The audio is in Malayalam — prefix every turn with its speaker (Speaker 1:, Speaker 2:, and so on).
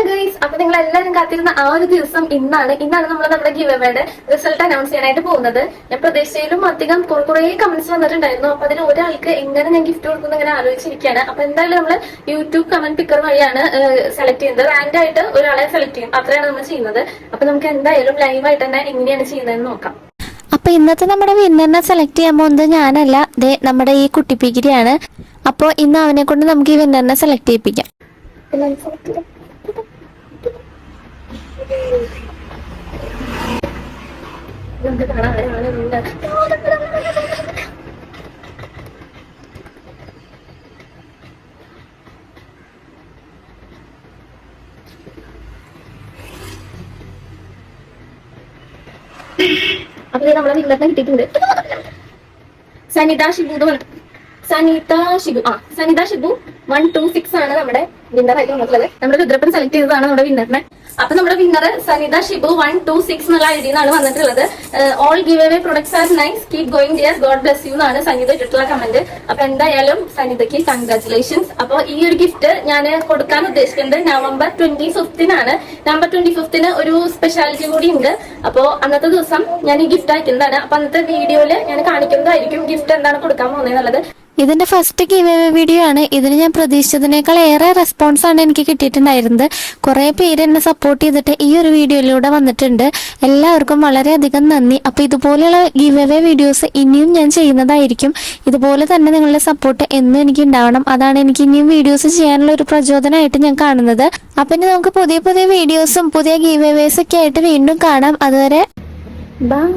Speaker 1: ഹലോ ഗൈസ്, അപ്പൊ നിങ്ങൾ എല്ലാവരും കാത്തിരുന്ന ആ ഒരു ദിവസം ഇന്നാണ് നമ്മൾ നമ്മുടെ ഗിവ് അവേയുടെ റിസൾട്ട് അനൗൺസ് ചെയ്യാനായിട്ട് പോകുന്നത്. ഞാൻ പ്രതീക്ഷയിലും അധികം കുറെ കമന്റ്സ് വന്നിട്ടുണ്ടായിരുന്നു. അപ്പൊ അതിന് ഒരാൾക്ക് എങ്ങനെ ഞാൻ ഗിഫ്റ്റ് കൊടുക്കുന്ന ഇങ്ങനെ ആലോചിച്ചിരിക്കുകയാണ്. അപ്പൊ എന്തായാലും നമ്മൾ യൂട്യൂബ് കമന്റ് പിക്കർ വഴിയാണ് സെലക്ട് ചെയ്യുന്നത്. റാൻഡ് ആയിട്ട് ഒരാളെ സെലക്ട് ചെയ്യും, അത്രയാണ് നമ്മൾ ചെയ്യുന്നത്. അപ്പൊ നമുക്ക് എന്തായാലും ലൈവായിട്ട് തന്നെ എങ്ങനെയാണ് ചെയ്യുന്നതെന്ന് നോക്കാം.
Speaker 2: അപ്പൊ ഇന്നത്തെ നമ്മുടെ വിന്നറിനെ സെലക്ട് ചെയ്യാൻ പോകുന്നത് ഞാനല്ല, നമ്മുടെ ഈ കുട്ടിപ്പിക്കിരിയാണ്. അപ്പോൾ ഇന്ന് അവനെ കൊണ്ട് നമുക്ക് ഈ വിന്നറിനെ സെലക്ട് ചെയ്യിപ്പിക്കാം.
Speaker 1: നമുക്ക് കാണാൻ അപ്പൊ നമ്മളെ വിന്നറിനെ കിട്ടിയിട്ടുണ്ട്. സനിത ഷിബു 126 ആണ് നമ്മുടെ വിന്നർ ആയിട്ട് വന്നിട്ടുള്ളത്. നമ്മുടെ രുദ്രപ്പൻ സെലക്ട് ചെയ്തതാണ് നമ്മുടെ വിന്നറിനെ. അപ്പൊ നമ്മുടെ വിന്നർ സനിത ഷിബു 126 എന്നുള്ള ഐഡിന്നാണ് വന്നിട്ടുള്ളത്. All give away products are nice, keep going dear, God bless you എന്നാണ് സനിത ഇട്ടിട്ടുള്ള കമന്റ്. അപ്പൊ എന്തായാലും സനിതയ്ക്ക് കൺഗ്രാറ്റുലേഷൻസ്. അപ്പൊ ഈ ഒരു ഗിഫ്റ്റ് ഞാൻ കൊടുക്കാൻ ഉദ്ദേശിക്കുന്നത് നവംബർ 25-ന്. നവംബർ 25-ന് ഒരു സ്പെഷ്യാലിറ്റി കൂടി ഉണ്ട്. അപ്പോ അന്നത്തെ ദിവസം ഞാൻ ഈ ഗിഫ്റ്റ് അയക്കുന്നതാണ്. അപ്പൊ അന്നത്തെ വീഡിയോയില് ഞാൻ കാണിക്കുന്നതായിരിക്കും ഗിഫ്റ്റ് എന്താണ് കൊടുക്കാൻ പോകുന്നത്.
Speaker 2: ഇതിന്റെ ഫസ്റ്റ് ഗിവ് അവേ വീഡിയോ ആണ്. ഇതിന് ഞാൻ പ്രതീക്ഷിച്ചതിനേക്കാൾ ഏറെ റെസ്പോൺസ് ആണ് എനിക്ക് കിട്ടിയിട്ടുണ്ടായിരുന്നത്. കുറെ പേര് എന്നെ സപ്പോർട്ട് ചെയ്തിട്ട് ഈ ഒരു വീഡിയോയിലൂടെ വന്നിട്ടുണ്ട്. എല്ലാവർക്കും വളരെയധികം നന്ദി. അപ്പൊ ഇതുപോലെയുള്ള ഗിവ് അവേ വീഡിയോസ് ഇനിയും ഞാൻ ചെയ്യുന്നതായിരിക്കും. ഇതുപോലെ തന്നെ നിങ്ങളുടെ സപ്പോർട്ട് എന്നും എനിക്ക് ഉണ്ടാവണം. അതാണ് എനിക്ക് ഇനിയും വീഡിയോസ് ചെയ്യാനുള്ള ഒരു പ്രചോദനമായിട്ട് ഞാൻ കാണുന്നത്. അപ്പൊ ഇനി നമുക്ക് പുതിയ പുതിയ വീഡിയോസും പുതിയ ഗിവ് അവേസ് ഒക്കെ ആയിട്ട് വീണ്ടും കാണാം. അതുവരെ ബൈ.